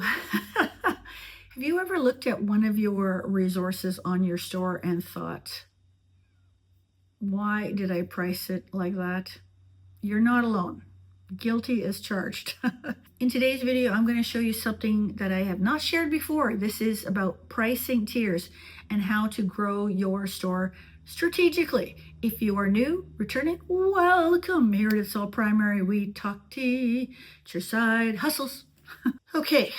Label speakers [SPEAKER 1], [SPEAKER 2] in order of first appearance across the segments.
[SPEAKER 1] have you ever looked at one of your resources on your store and thought, why did I price it like that? You're not alone. Guilty as charged. In today's video, I'm going to show you something that I have not shared before. This is about pricing tiers and how to grow your store strategically. If you are new, returning, welcome. Here at It's All Primary, we talk teacher side hustles. Okay,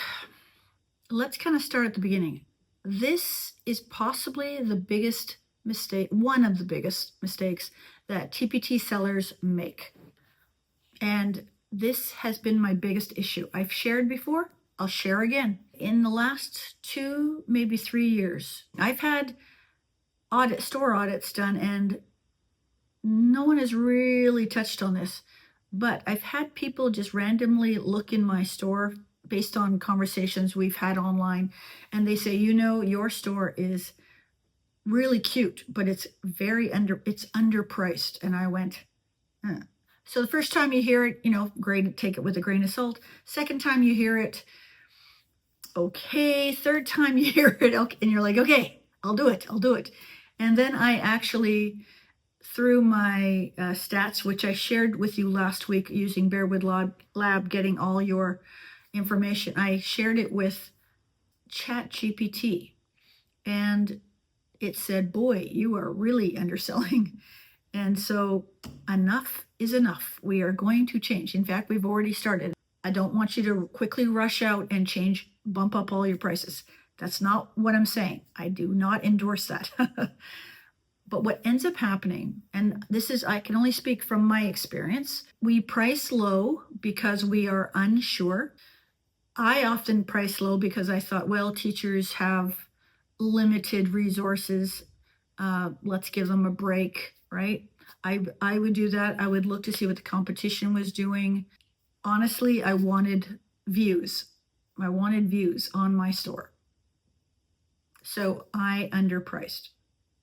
[SPEAKER 1] let's kind of start at the beginning. This is possibly the biggest mistake, one of the biggest mistakes that TPT sellers make. And this has been my biggest issue. I've shared before, I'll share again. In the last 2, maybe 3 years, I've had store audits done, and no one has really touched on this. But I've had people just randomly look in my store based on conversations we've had online, and they say, your store is really cute, but it's underpriced. And I went, huh. So the first time you hear it, great, take it with a grain of salt. Second time you hear it, okay. Third time you hear it, okay, and you're like, okay, I'll do it. And then I actually, through my stats, which I shared with you last week using Bearwood Lab, getting all your information, I shared it with ChatGPT, and it said, boy, you are really underselling. And so enough is enough. We are going to change. In fact, we've already started. I don't want you to quickly rush out and bump up all your prices. That's not what I'm saying. I do not endorse that. But what ends up happening, and this is, I can only speak from my experience, we price low because we are unsure. I often price low because I thought, well, teachers have limited resources. Let's give them a break, right? I would do that. I would look to see what the competition was doing. Honestly, I wanted views. I wanted views on my store. So I underpriced.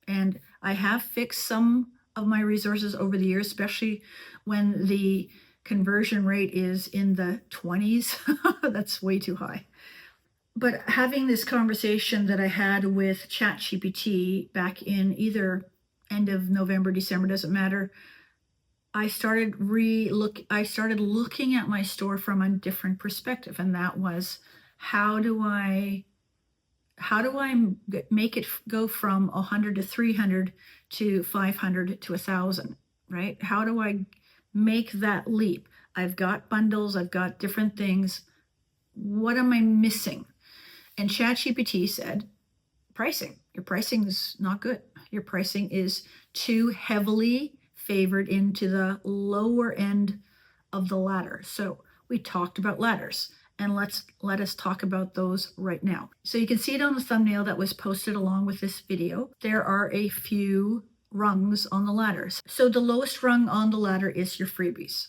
[SPEAKER 1] And I have fixed some of my resources over the years, especially when the conversion rate is in the 20s. That's way too high. But having this conversation that I had with ChatGPT back in either end of November, December, doesn't matter, I started looking at my store from a different perspective, and that was, how do I make it go from 100 to 300 to 500 to 1,000, right? How do I make that leap? I've got bundles, I've got different things. What am I missing? And ChatGPT said, pricing. Your pricing is not good. Your pricing is too heavily favored into the lower end of the ladder. So we talked about ladders, and let us talk about those right now. So you can see it on the thumbnail that was posted along with this video. There are a few rungs on the ladders. So the lowest rung on the ladder is your freebies.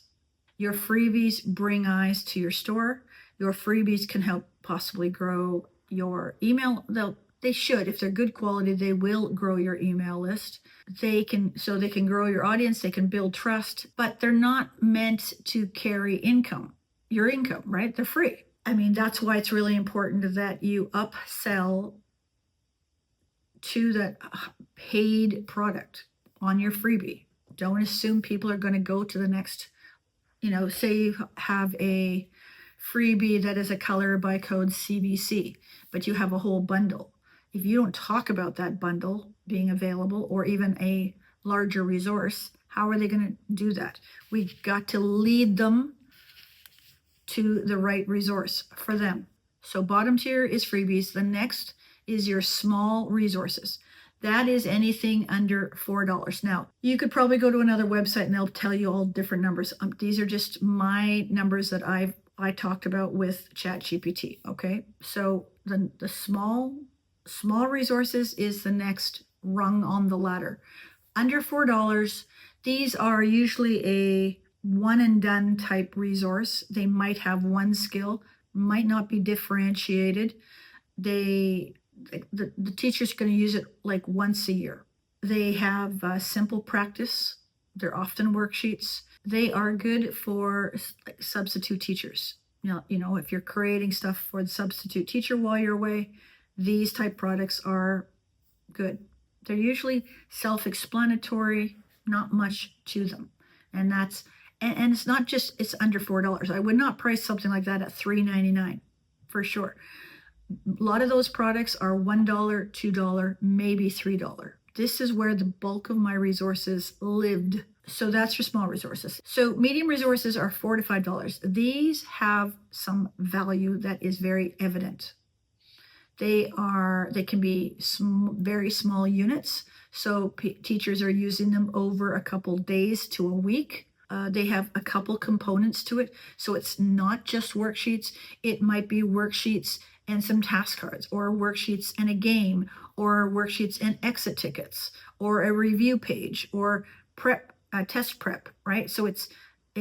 [SPEAKER 1] Your freebies bring eyes to your store. Your freebies can help possibly grow your email. They should, if they're good quality, they will grow your email list. They can grow your audience, they can build trust, but they're not meant to carry your income, right? They're free. I mean, that's why it's really important that you upsell to that paid product on your freebie. Don't assume people are going to go to the next, say you have a freebie that is a color by code CBC, but you have a whole bundle. If you don't talk about that bundle being available, or even a larger resource, how are they going to do that? We've got to lead them to the right resource for them. So bottom tier is freebies. The next is your small resources. That is anything under $4. Now, you could probably go to another website and they'll tell you all different numbers. These are just my numbers that I talked about with ChatGPT. Okay, so the small resources is the next rung on the ladder. Under $4, these are usually a one and done type resource. They might have one skill, might not be differentiated. The teacher's going to use it like once a year. They have simple practice. They're often worksheets. They are good for substitute teachers. if you're creating stuff for the substitute teacher while you're away, these type products are good. They're usually self-explanatory, not much to them. And it's not just, it's under $4. I would not price something like that at $3.99 for sure. A lot of those products are $1, $2, maybe $3. This is where the bulk of my resources lived. So that's for small resources. So medium resources are $4 to $5. These have some value that is very evident. They can be very small units. So teachers are using them over a couple days to a week. They have a couple components to it. So it's not just worksheets. It might be worksheets and some task cards, or worksheets and a game, or worksheets and exit tickets, or a review page, or test prep, right? So it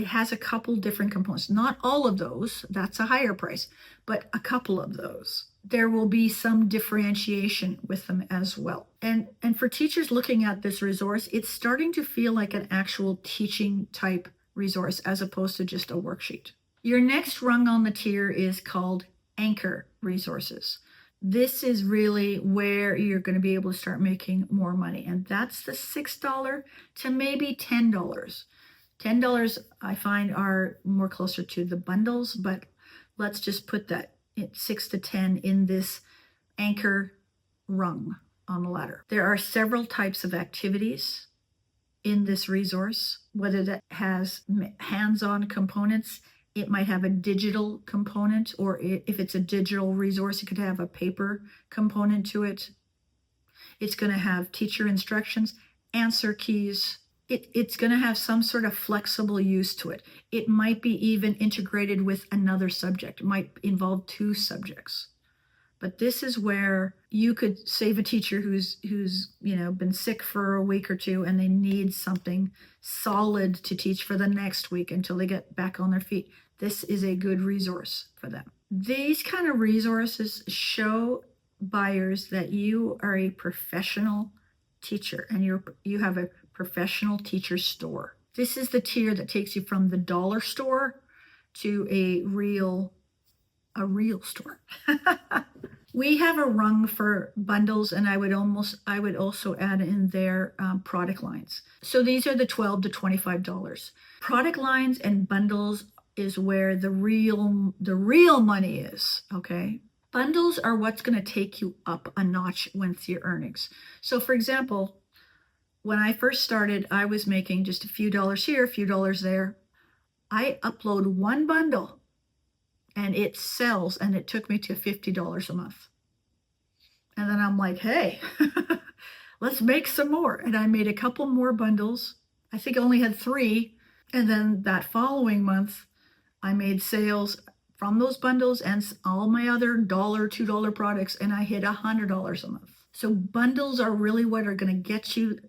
[SPEAKER 1] has a couple different components. Not all of those, that's a higher price, but a couple of those. There will be some differentiation with them as well. And for teachers looking at this resource, it's starting to feel like an actual teaching type resource as opposed to just a worksheet. Your next rung on the tier is called anchor resources. This is really where you're going to be able to start making more money. And that's the $6 to maybe $10. $10 I find are more closer to the bundles, but let's just put that 6 to 10 in this anchor rung on the ladder. There are several types of activities in this resource, whether that has hands-on components. It might have a digital component, or if it's a digital resource, it could have a paper component to it. It's going to have teacher instructions, answer keys. It's going to have some sort of flexible use to it. It might be even integrated with another subject. It might involve two subjects. But this is where you could save a teacher who's been sick for a week or two, and they need something solid to teach for the next week until they get back on their feet. This is a good resource for them. These kind of resources show buyers that you are a professional teacher and you have a professional teacher store. This is the tier that takes you from the dollar store to a real store. We have a rung for bundles, and I would also add in their product lines. So these are the $12 to $25. Product lines and bundles is where the real money is, okay? Bundles are what's going to take you up a notch with your earnings. So for example, when I first started, I was making just a few dollars here, a few dollars there. I upload one bundle and it sells, and it took me to $50 a month. And then I'm like, hey, let's make some more. And I made a couple more bundles. I think I only had 3. And then that following month, I made sales from those bundles and all my other $1, $2 products, and I hit $100 a month. So bundles are really what are going to get you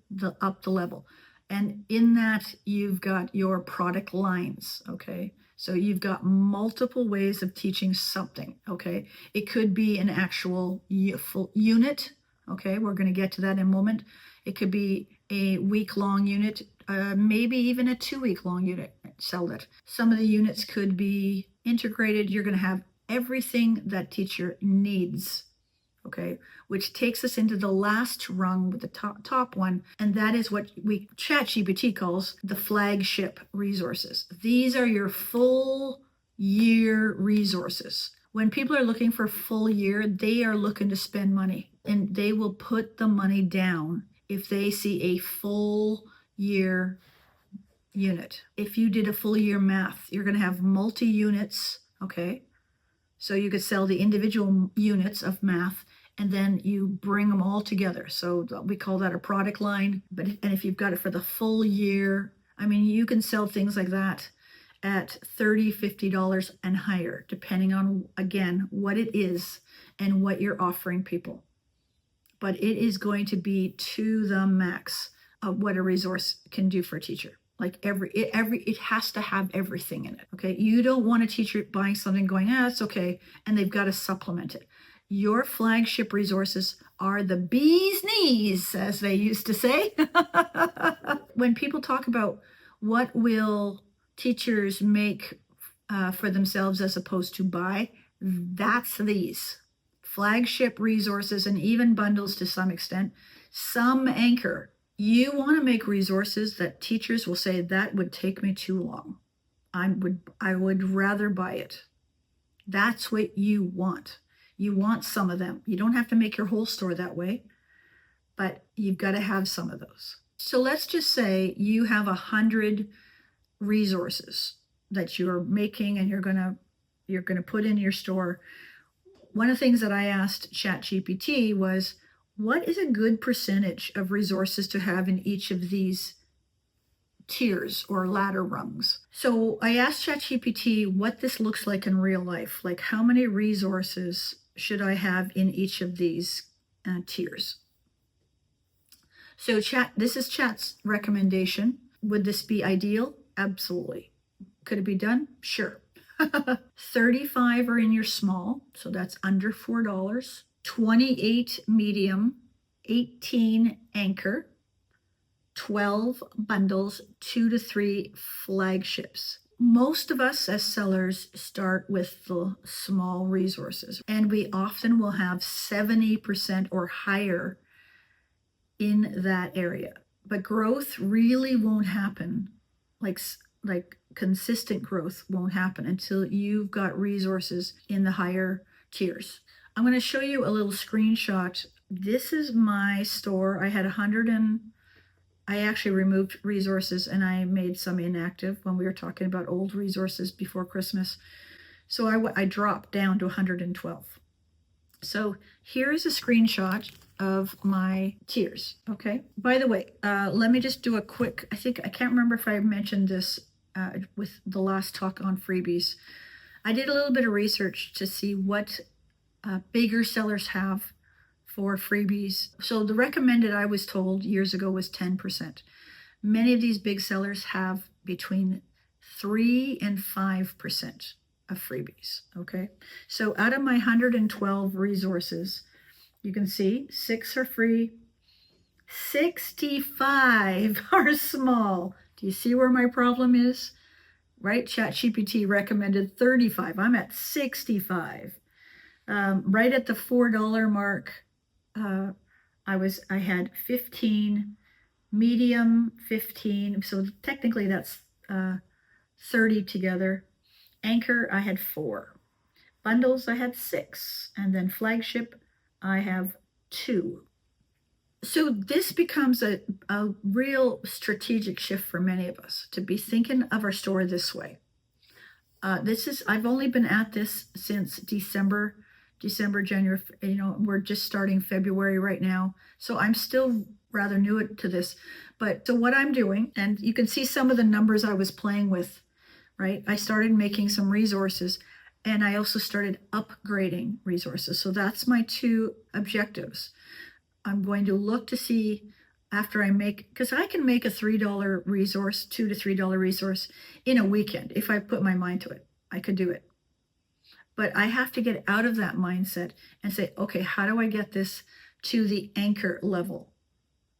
[SPEAKER 1] up the level. And in that, you've got your product lines, okay? So you've got multiple ways of teaching something, okay? It could be an actual full unit, okay? We're going to get to that in a moment. It could be a week-long unit, maybe even a 2-week-long unit. Sell it. Some of the units could be integrated. You're going to have everything that teacher needs, okay? Which takes us into the last rung with the top one, and that is what ChatGPT calls the flagship resources. These are your full year resources. When people are looking for full year, they are looking to spend money, and they will put the money down if they see a full year unit. If you did a full year math, you're going to have multi-units, okay? So you could sell the individual units of math, and then you bring them all together. So we call that a product line. And if you've got it for the full year, I mean, you can sell things like that at $30, $50 and higher, depending on, again, what it is and what you're offering people. But it is going to be to the max of what a resource can do for a teacher. Like it has to have everything in it, okay? You don't want a teacher buying something going, it's okay, and they've got to supplement it. Your flagship resources are the bee's knees, as they used to say. When people talk about what will teachers make for themselves as opposed to buy, that's these flagship resources and even bundles to some extent, some anchor. You want to make resources that teachers will say that would take me too long. I would rather buy it. That's what you want. You want some of them. You don't have to make your whole store that way, but you've got to have some of those. So let's just say you have 100 resources that you're making and you're gonna put in your store. One of the things that I asked ChatGPT was, what is a good percentage of resources to have in each of these tiers or ladder rungs? So I asked ChatGPT what this looks like in real life. Like, how many resources should I have in each of these tiers? So this is Chat's recommendation. Would this be ideal? Absolutely. Could it be done? Sure. 35 are in your small, so that's under $4. 28 medium, 18 anchor, 12 bundles, 2 to 3 flagships. Most of us as sellers start with the small resources, and we often will have 70% or higher in that area. But growth really won't happen, like consistent growth won't happen until you've got resources in the higher tiers. I'm going to show you a little screenshot. This is my store. I had 100 and I actually removed resources and I made some inactive when we were talking about old resources before Christmas. So I dropped down to 112. So here's a screenshot of my tiers. Okay. By the way, let me just do a quick, I can't remember if I mentioned this with the last talk on freebies. I did a little bit of research to see what bigger sellers have for freebies. So the recommended, I was told years ago, was 10%. Many of these big sellers have between 3 and 5% of freebies. Okay. So out of my 112 resources, you can see 6 are free, 65 are small. Do you see where my problem is? Right? ChatGPT recommended 35. I'm at 65. Right at the $4 mark, I had 15, medium 15. So technically that's 30 together. Anchor, I had 4. Bundles, I had 6. And then flagship, I have 2. So this becomes a real strategic shift for many of us to be thinking of our store this way. I've only been at this since December, January, we're just starting February right now. So I'm still rather new to this. But so what I'm doing, and you can see some of the numbers I was playing with, right? I started making some resources and I also started upgrading resources. So that's my 2 objectives. I'm going to look to see after I make, because I can make a $3 resource, $2 to $3 resource in a weekend. If I put my mind to it, I could do it. But I have to get out of that mindset and say, okay, how do I get this to the anchor level?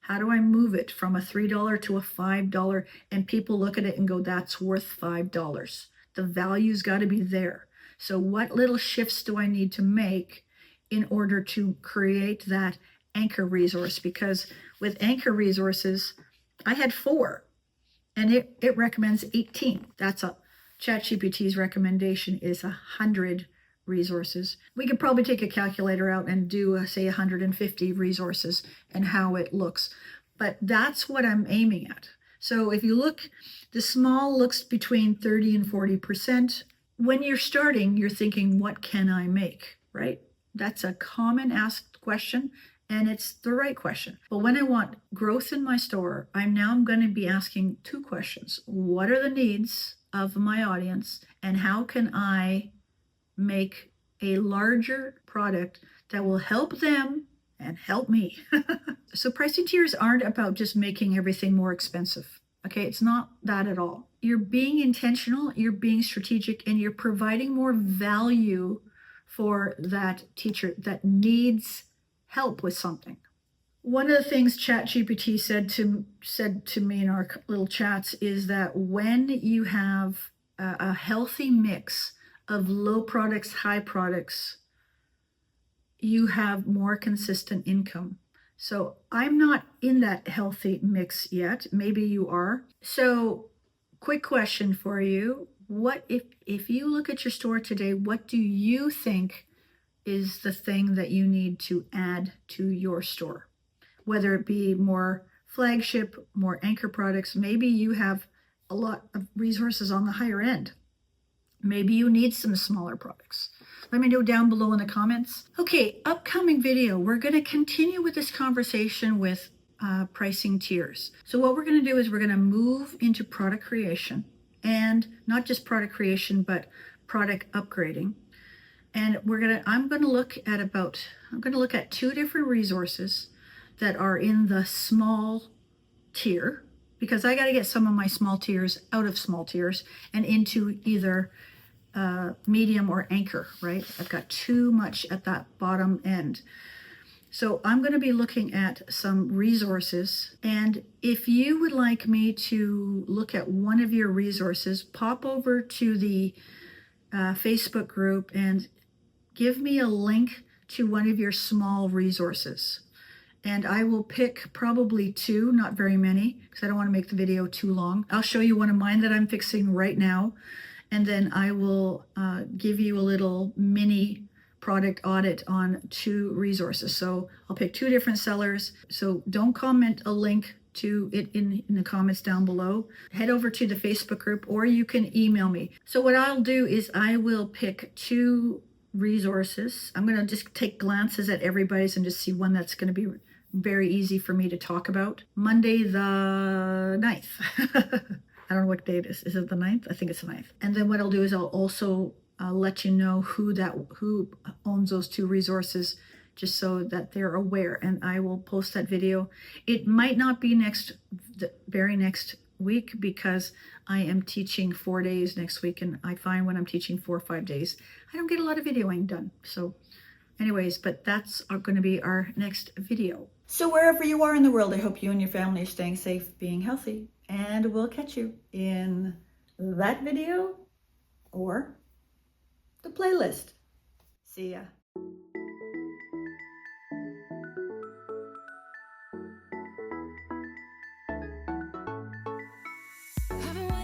[SPEAKER 1] How do I move it from a $3 to a $5? And people look at it and go, that's worth $5. The value's got to be there. So what little shifts do I need to make in order to create that anchor resource? Because with anchor resources, I had 4 and it recommends 18. That's ChatGPT's recommendation is 100 resources. We could probably take a calculator out and do say 150 resources and how it looks, but that's what I'm aiming at. So if you look, the small looks between 30 and 40%. When you're starting, you're thinking, what can I make, right? That's a common asked question. And it's the right question. But when I want growth in my store, I'm going to be asking 2 questions. What are the needs of my audience? And how can I make a larger product that will help them and help me? So pricing tiers aren't about just making everything more expensive. Okay, it's not that at all. You're being intentional, you're being strategic, and you're providing more value for that teacher that needs help with something. One of the things ChatGPT said to me in our little chats is that when you have a healthy mix of low products, high products, you have more consistent income. So I'm not in that healthy mix yet. Maybe you are. So quick question for you. What if you look at your store today, what do you think is the thing that you need to add to your store? Whether it be more flagship, more anchor products, maybe you have a lot of resources on the higher end. Maybe you need some smaller products. Let me know down below in the comments. Okay, upcoming video, we're going to continue with this conversation with pricing tiers. So what we're going to do is we're going to move into product creation, and not just product creation, but product upgrading. And I'm going to look at 2 different resources that are in the small tier, because I got to get some of my small tiers out of small tiers and into either medium or anchor, right? I've got too much at that bottom end. So I'm going to be looking at some resources. And if you would like me to look at one of your resources, pop over to the Facebook group and give me a link to one of your small resources. And I will pick probably 2, not very many, because I don't want to make the video too long. I'll show you one of mine that I'm fixing right now. And then I will give you a little mini product audit on 2 resources. So I'll pick 2 different sellers. So don't comment a link to it in the comments down below. Head over to the Facebook group, or you can email me. So what I'll do is I will pick 2 resources. I'm going to just take glances at everybody's and just see one that's going to be very easy for me to talk about. Monday the 9th. I don't know what day it is. Is it the 9th? I think it's the 9th. And then what I'll do is I'll also let you know who owns those 2 resources, just so that they're aware. And I will post that video. It might not be the very next week, because I am teaching 4 days next week, and I find when I'm teaching 4 or 5 days, I don't get a lot of videoing done. So anyways, but that's going to be our next video. So wherever you are in the world, I hope you and your family are staying safe, being healthy, and we'll catch you in that video or the playlist. See ya.